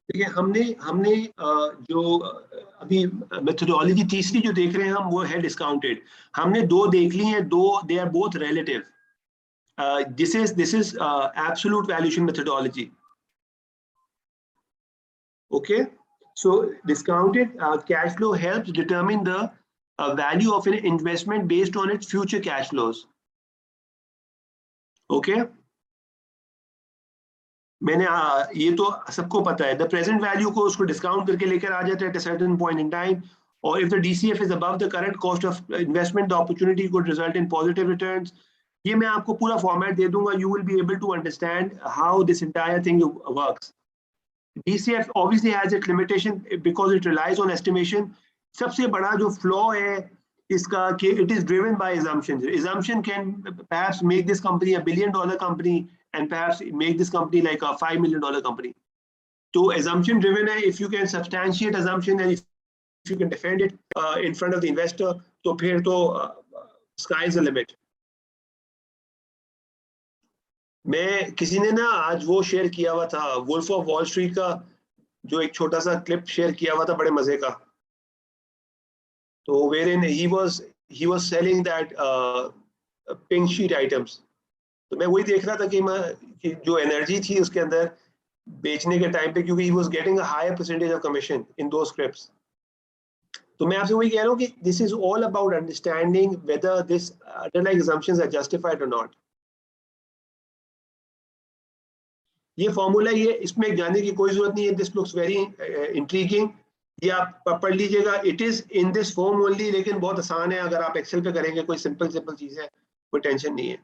देखिए हमने हमने जो अभी मेथोडोलॉजी तीसरी जो देख रहे हैं हम, वो है डिस्काउंटेड। हमने दो देख ली हैं, दो they are both relative. this is absolute valuation methodology. Okay, so discounted cash flow helps determine the value of an investment based on its future cash flows. Okay, मैंने ये तो सबको पता है, द प्रेजेंट वैल्यू को उसको discount करके लेकर आ जाते हैं at a certain point in time, और if the DCF is above the current cost of investment the opportunity could result in positive returns. ये मैं आपको पूरा फॉर्मेट दे दूंगा, you will be able to understand how this entire thing works. DCF obviously has its limitation because it relies on estimation. सबसे बड़ा जो flaw है इसका कि it is driven by assumptions. Assumption can perhaps make this company $1 billion company and perhaps make this company like a $5 million company. तो assumption driven है, if you can substantiate assumption and if you can defend it in front of the investor, तो फिर तो sky is the limit. मैं किसी ने ना आज वो शेयर किया हुआ था वुल्फ ऑफ वॉल स्ट्रीट का, जो एक छोटा सा क्लिप शेयर किया हुआ था बड़े मजे का। तो wherein he was selling that pink sheet items। तो मैं वही देख रहा था कि जो एनर्जी थी उसके अंदर बेचने के टाइम पे, क्योंकि he was getting a higher percentage of commission in those scripts। तो मैं आपसे वही कह रहा हूँ कि this is all about understanding whether this underlying assumptions are justified or not। ये फॉर्मूला, ये इसमें जाने की कोई जरूरत नहीं है, दिस लुक्स वेरी इंट्रीगिंग, ये आप पढ़ लीजिएगा, it is in this form only, लेकिन बहुत आसान है, अगर आप एक्सेल पे करेंगे, कोई सिंपल सिंपल चीज है, कोई टेंशन नहीं है।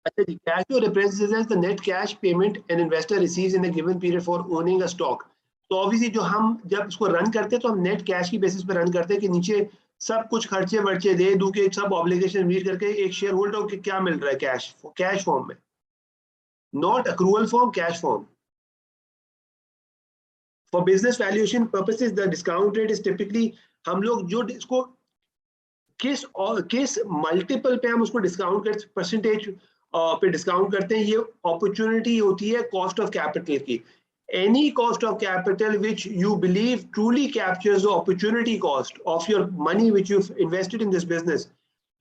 अच्छा जी, cash flow represents the net cash payment an investor receives in a given period for owning a stock. तो ऑब्वियसली जो हम जब इसको रन करते हैं तो हम नेट कैश की बेसिस पे रन करते हैं कि नीचे सब कुछ खर्चे वर्चे दे दू के सब ऑब्लिगेशन मीट करके एक शेयर होल्डर को क्या मिल रहा है, कैश, कैश फॉर्म में, not accrual form, cash form. For business valuation purposes the discount rate is typically, हम लोग जो इसको किस मल्टीपल पे हम उसको डिस्काउंट कर परसेंटेज पे डिस्काउंट करते हैं, ये अपॉर्चुनिटी होती है कॉस्ट ऑफ कैपिटल की। Any cost of capital which you believe truly captures the opportunity cost of your money which you invested in this business,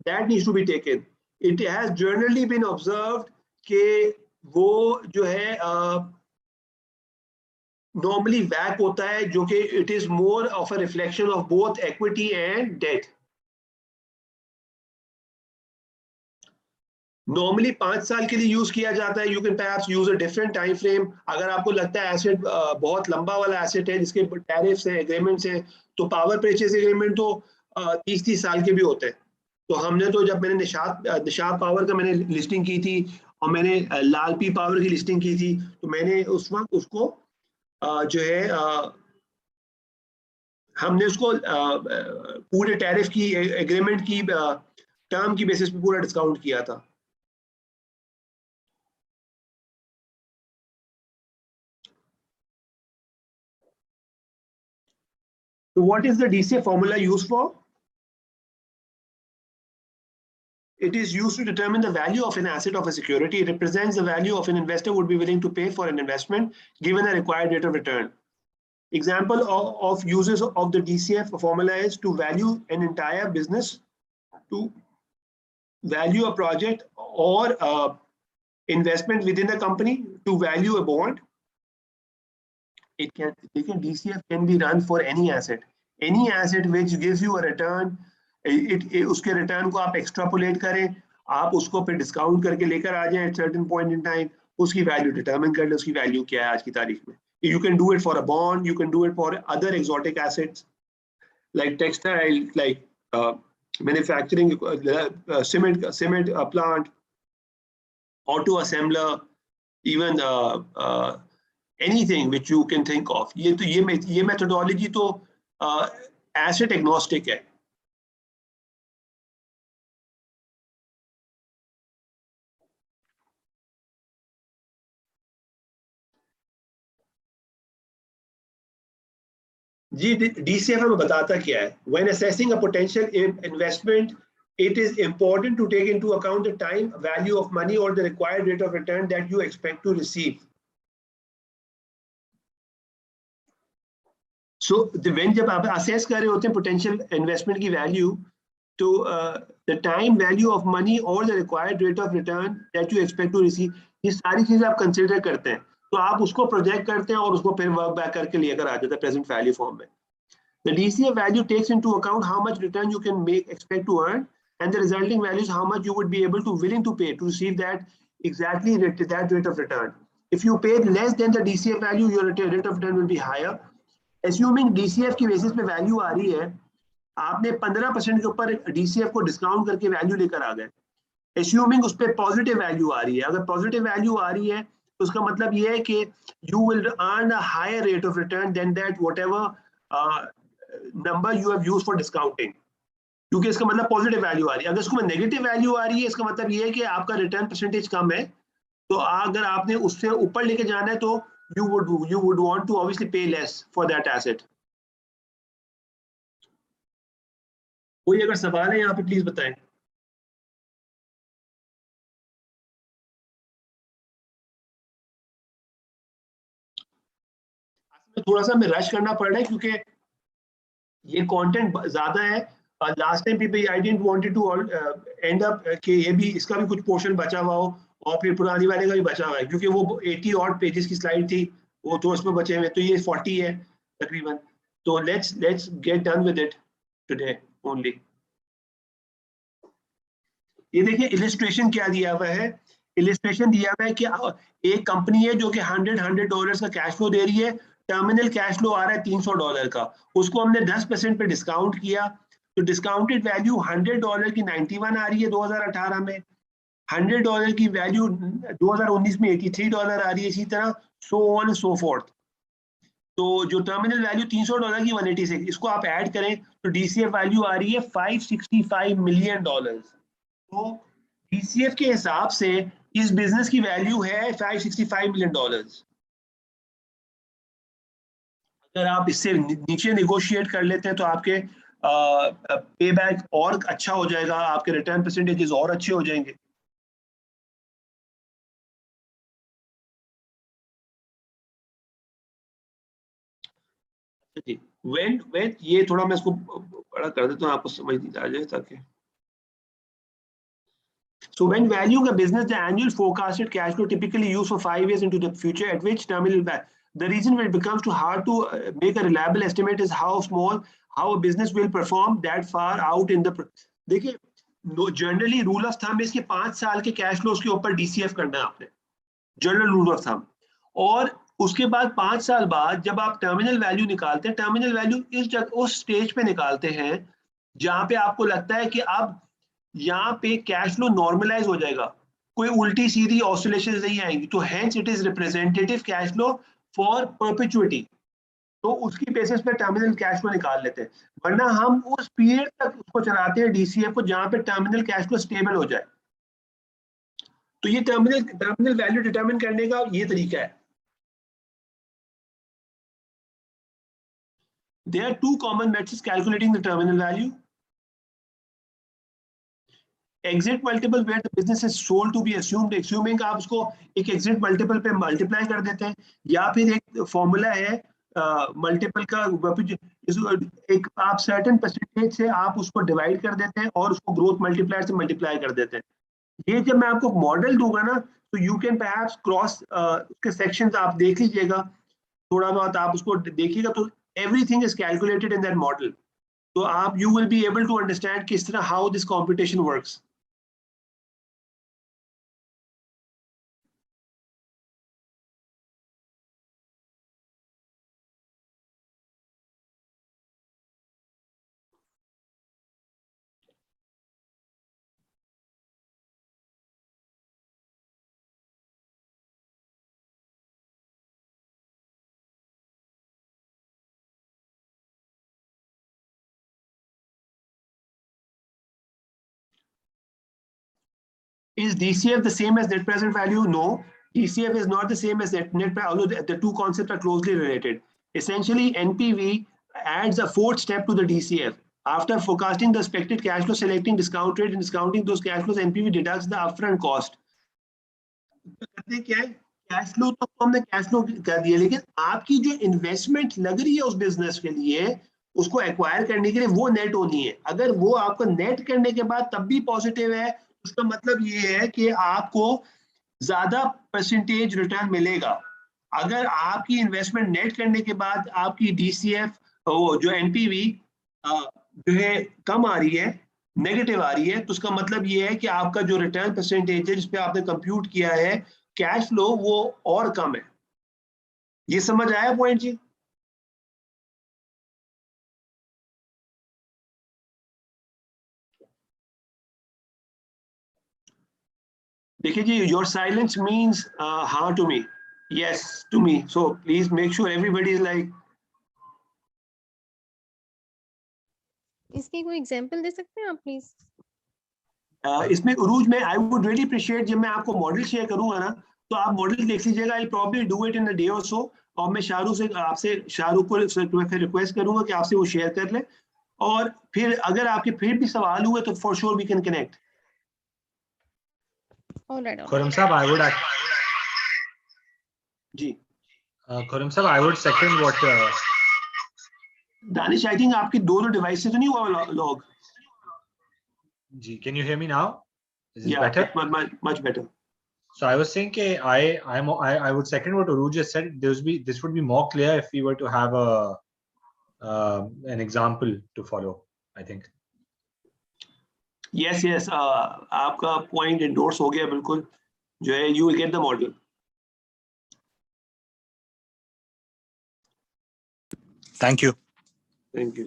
that needs to be taken. It has generally been observed कि वो जो है normally वैक होता है, जो कि it is more of a reflection of both equity and debt. Normally 5 साल के लिए यूज किया जाता है, you can perhaps use a different time frame. अगर आपको लगता है एसेट बहुत लंबा वाला एसेट है जिसके टैरिफ्स है, एग्रीमेंट्स है, तो पावर परचेज एग्रीमेंट तो 30-30 साल के भी होते हैं। तो हमने तो जब मैंने निशात पावर का मैंने लिस्टिंग की थी और मैंने लाल पी पावर की लिस्टिंग की थी, तो मैंने उस वक्त उसको जो है हमने उसको पूरे टैरिफ की एग्रीमेंट की टर्म की बेसिस पे पूरा डिस्काउंट किया था। So what is the DCF formula used for? It is used to determine the value of an asset of a security. It represents the value of an investor would be willing to pay for an investment given a required rate of return. Example of uses of the DCF formula is to value an entire business, to value a project or investment within a company, to value a bond. DCF can be run for any asset which gives you a return। उसके return को आप extrapolate करें, आप उसको फिर discount करके लेकर आ जाएं at certain point in time, उसकी वैल्यू डिटरमिन कर ले, उसकी वैल्यू क्या है आज की तारीख में। You can do it for a bond, you can do it for other exotic assets like textile, like manufacturing, cement plant, auto assembler, even anything which you can think of। ये methodology तो asset agnostic है। जी DCF हमें बताता क्या है? When assessing a potential investment, it is important to take into account the time value of money or the required rate of return that you expect to receive. So when जब आप assess कर रहे होते हैं potential investment की value, तो the time value of money or the required rate of return that you expect to receive, ये सारी चीजें आप consider करते हैं, तो आप उसको project करते हैं और उसको फिर work back करके लेकर आ जाते हैं present value form में. The DCF value takes into account how much return you can expect to earn, and the resulting value is how much you would be able to willing to pay to receive that exactly that rate of return. If you paid less than the DCF value, your rate of return will be higher. Assuming DCF की basis पे value आ रही है, आपने 15% के ऊपर DCF को discount करके value लेकर आ गए. Assuming उस पे positive value आ रही है, अगर positive value आ रही है, तो उसका मतलब ये है कि you will earn a higher rate of return than that whatever number you have used for discounting, क्योंकि इसका मतलब पॉजिटिव वैल्यू आ रही है. अगर इसको नेगेटिव वैल्यू आ रही है, इसका मतलब ये है कि आपका रिटर्न परसेंटेज कम है, तो अगर आपने उससे ऊपर लेके जाना है तो you would want to obviously pay less for that asset. कोई अगर सवाल है यहाँ पे प्लीज बताएं. थोड़ा सा हमें रश करना पड़ रहा है क्योंकि ये कंटेंट ज्यादा है. लास्ट टाइम भी I didn't wanted to end up कि ये भी इसका भी कुछ पोर्शन बचा हुआ हो और फिर पुरानी वाले का भी बचा हुआ है, क्योंकि वो 80 ऑड पेजेस की स्लाइड थी, वो तो उसमें बचे हुए, तो ये 40 है तकरीबन. तो let's get done with it today only. ये देखिए इलिस्ट्रेशन क्या दिया हुआ है. इलिस्ट्रेशन दिया हुआ है कि एक कंपनी है जो कि $100 का कैश फ्लो दे रही है. टर्मिनल कैश फ्लो आ रहा है $300 का, उसको हमने 10% पे डिस्काउंट किया, तो डिस्काउंटेड वैल्यू $100 की 91 आ रही है 2018 में. $100 की वैल्यू 2019 में $83 आ रही है. इसी तरह सो ऑन सो फोर्थ. तो जो टर्मिनल वैल्यू $300 की 186, इसको आप ऐड करें तो DCF वैल्यू आ रही है $565 मिलियन. तो DCF के हिसाब से इस बिजनेस की वैल्यू है $565 मिलियन. अगर आप इससे नीचे नेगोशिएट कर लेते हैं तो आपके पे बैक और अच्छा हो जाएगा, आपके रिटर्न परसेंटेजेस और अच्छे हो जाएंगे. when ये थोड़ा मैं इसको बड़ा कर देता हूँ, आपको समझ आ जाए ताकि. So when valuing a business, the annual forecasted cash flow typically used for 5 years into the future, at which terminal the reason when it becomes too hard to make a reliable estimate is how a business will perform that far out in the. देखिए generally rule of thumb इसके 5 साल के cash flows के ऊपर DCF करना है आपने, general rule of thumb. और उसके बाद 5 साल बाद जब आप टर्मिनल वैल्यू निकालते हैं, टर्मिनल वैल्यू उस स्टेज पे निकालते हैं जहां पे आपको लगता है कि अब यहाँ पे कैश फ्लो नॉर्मलाइज हो जाएगा, कोई उल्टी सीधी ऑसिलेशन नहीं आएंगी, तो hence it is representative cash flow for perpetuity. तो उसकी बेसिस पे टर्मिनल कैश फ्लो निकाल लेते हैं, वरना हम उस पीरियड तक उसको चलाते हैं DCF को जहां पे टर्मिनल कैश फ्लो स्टेबल हो जाए. तो ये टर्मिनल वैल्यू डिटरमिन करने का ये तरीका है. There are two common methods calculating the terminal value. Exit multiple where the business is sold to be assumed, assuming आप उसको एक exit multiple पे multiply कर देते हैं, या फिर एक फॉर्मूला है मल्टीपल का, एक आप सर्टेन परसेंटेज से आप उसको डिवाइड कर देते हैं और उसको ग्रोथ मल्टीप्लायर से मल्टीप्लाई कर देते हैं. ये जब मैं आपको मॉडल दूंगा ना, तो यू कैन परहैप्स क्रॉस उसके सेक्शंस आप देख लीजिएगा, थोड़ा बहुत आप उसको देखिएगा, तो everything is calculated in that model. तो आप you will be able to understand किस तरह how this competition works. Is DCF the same as net present value? No, DCF is not the same as net present, although the two concepts are closely related. Essentially, NPV adds a fourth step to the DCF. After forecasting the expected cash flow, selecting discount rate and discounting those cash flows, NPV deducts the upfront cost. करते क्या है, cash flow तो हमने cash flow कर दिया, लेकिन आपकी जो इन्वेस्टमेंट लग रही है उस बिजनेस के लिए, उसको एक्वायर करने के लिए, वो नेट होनी है. अगर वो आपको नेट करने के बाद तब भी पॉजिटिव है, उसका मतलब ये है कि आपको ज्यादा परसेंटेज रिटर्न मिलेगा. अगर आपकी इन्वेस्टमेंट नेट करने के बाद आपकी DCF जो NPV जो है कम आ रही है, नेगेटिव आ रही है, तो उसका मतलब ये है कि आपका जो रिटर्न परसेंटेज है जिस पे आपने कंप्यूट किया है कैश फ्लो, वो और कम है. ये समझ आया पॉइंट जी? देखिए जी, योर साइलेंस मीन्स हाँ to me, yes to me, so please make sure everybody is like. इसकी कोई एग्जांपल दे सकते हैं आप प्लीज? इसमें उरूज में आई वुड रियली अप्रिशिएट, जब मैं आपको मॉडल शेयर करूंगा ना, तो आप मॉडल देख लीजिएगा. I probably do it in a day और सो, और मैं शाहरुख को फिर रिक्वेस्ट करूंगा कि आपसे वो शेयर कर ले, और फिर अगर आपके फिर भी सवाल हुए तो for sure we can connect. Alright. Khurram साहब, आई वुड जी खुरम साहब, I would second what Danish, I think आपकी दोनों डिवाइस से तो नहीं हुआ लॉग? जी, can you hear me now? Is it Yeah, better? much better. So I was saying that I would second what Uruj just said. This would be more clear if we were to have an example to follow, I think. Yes, आपका point endorse हो गया बिल्कुल, जो है you will get the model. Thank you. Thank you.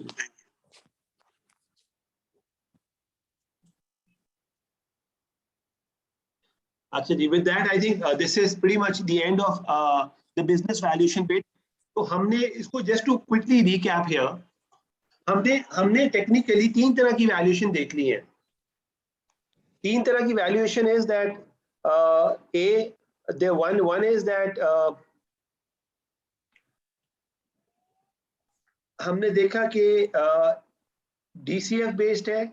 Actually, with that, I think this is pretty much the end of the business valuation bit. तो हमने इसको just to quickly recap here, हमने technically तीन तरह की valuation देख ली है. तीन तरह की valuation is that one is that हमने देखा कि DCF based है,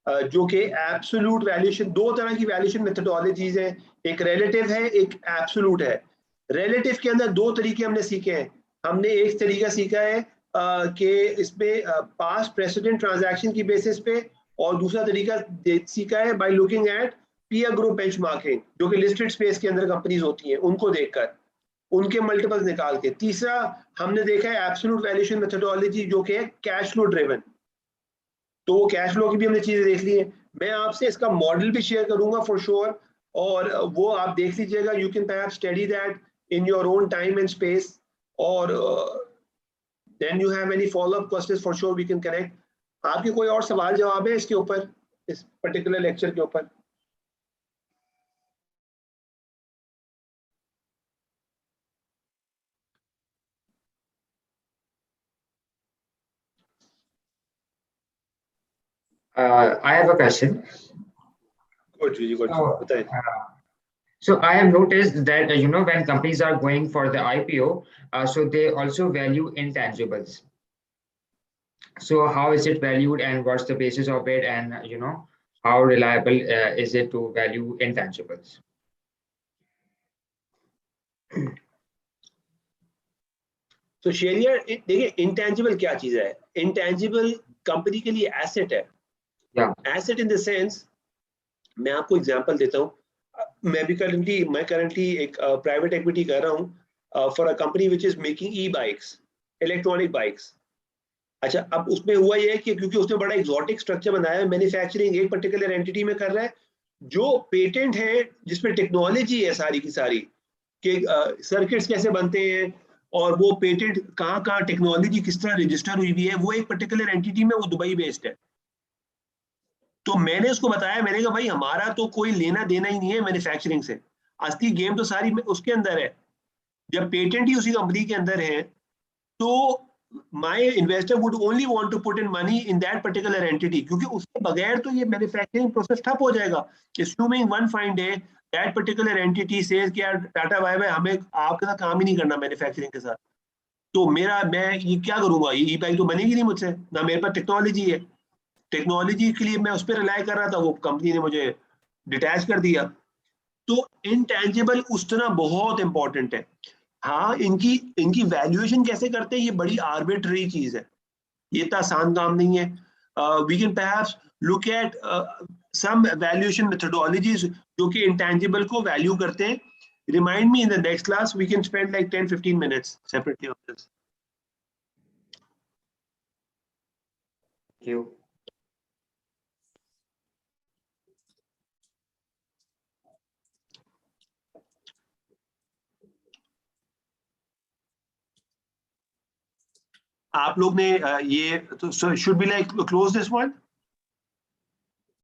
जो कि एब्सोल्यूट वैल्यूएशन. दो तरह की वैल्यूएशन मेथोडोलॉजीज है, एक रिलेटिव है, एक एब्सोल्यूट है. रिलेटिव के अंदर दो तरीके हमने सीखे हैं. हमने एक तरीका सीखा है कि इसमें पास्ट प्रेसिडेंट ट्रांजैक्शन की बेसिस पे, और दूसरा तरीका सीखा है by looking at peer group benchmarking, जो कि लिस्टेड स्पेस के अंदर कंपनीज होती हैं, उनको देखकर उनके मल्टीपल्स निकाल के. तीसरा हमने देखा है एब्सोल्यूट वैल्यूएशन मेथोडोलॉजी, जो कि है कैश फ्लो ड्रिवन. तो वो कैश फ्लो की भी हमने चीजें देख ली है. मैं आपसे इसका मॉडल भी शेयर करूंगा फॉर श्योर, और वो आप देख लीजिएगा. You can perhaps study that in your own time and space, और then you have any follow up questions, for sure we can connect. आपके कोई और सवाल जवाब है इसके ऊपर, इस पर्टिकुलर लेक्चर के ऊपर? I have a question. Good. So I have noticed that when companies are going for the IPO, so they also value intangibles. So how is it valued, and what's the basis of it, and how reliable is it to value intangibles? तो share, देखिए intangible क्या चीज है. Intangible company के लिए asset है. Asset in the sense, मैं आपको एग्जांपल देता हूँ. मैं करंटली एक प्राइवेट इक्विटी कर रहा हूँ for a company which is making e-bikes, electronic bikes. अच्छा, अब उसमें हुआ ये है कि क्योंकि उसने बड़ा एक्सोटिक स्ट्रक्चर बनाया है, मैन्युफैक्चरिंग एक पर्टिकुलर एंटिटी में कर रहा है, जो पेटेंट है जिसमें टेक्नोलॉजी है सारी की सारी, कि सर्किट्स कैसे बनते हैं, और वो पेटेंट कहाँ टेक्नोलॉजी किस तरह रजिस्टर हुई भी है, वो एक पर्टिकुलर एंटिटी में, वो दुबई बेस्ड है. तो मैंने उसको बताया, मैंने कहा भाई हमारा तो कोई लेना देना ही नहीं है मैन्युफैक्चरिंग से, असली गेम तो सारी उसके अंदर है. जब पेटेंट ही उसी कंपनी के अंदर है, तो my investor would only want to put in money in that particular entity, क्योंकि उसके बगैर तो ये मैन्युफैक्चरिंग प्रोसेस ठप हो जाएगा. Assuming one fine day that particular entity says कि यार टाटा बाय बाय, हमें आपके साथ काम ही नहीं करना मैन्युफैक्चरिंग के साथ. तो मैं ये क्या करूंगा, ये ई-बाइक तो बनेगी नहीं मुझसे, ना मेरे पास टेक्नोलॉजी है, टेक्नोलॉजी के लिए मैं उस पर रिलाई कर रहा था, वो कंपनी ने मुझे डिटैच कर दिया। तो इनटैंजिबल उस तरह बहुत इंपॉर्टेंट है। हाँ, इनकी वैल्यूएशन कैसे करते हैं, ये बड़ी आर्बिट्ररी चीज है, ये इतना आसान काम नहीं है। We can perhaps look at some valuation methodologies जो कि इंटैंजिबल को वैल्यू करते हैं। Remind me in the next class, we can spend like 10-15 minutes separately on this. Thank you. आप लोग ने ये तो should be like close this one.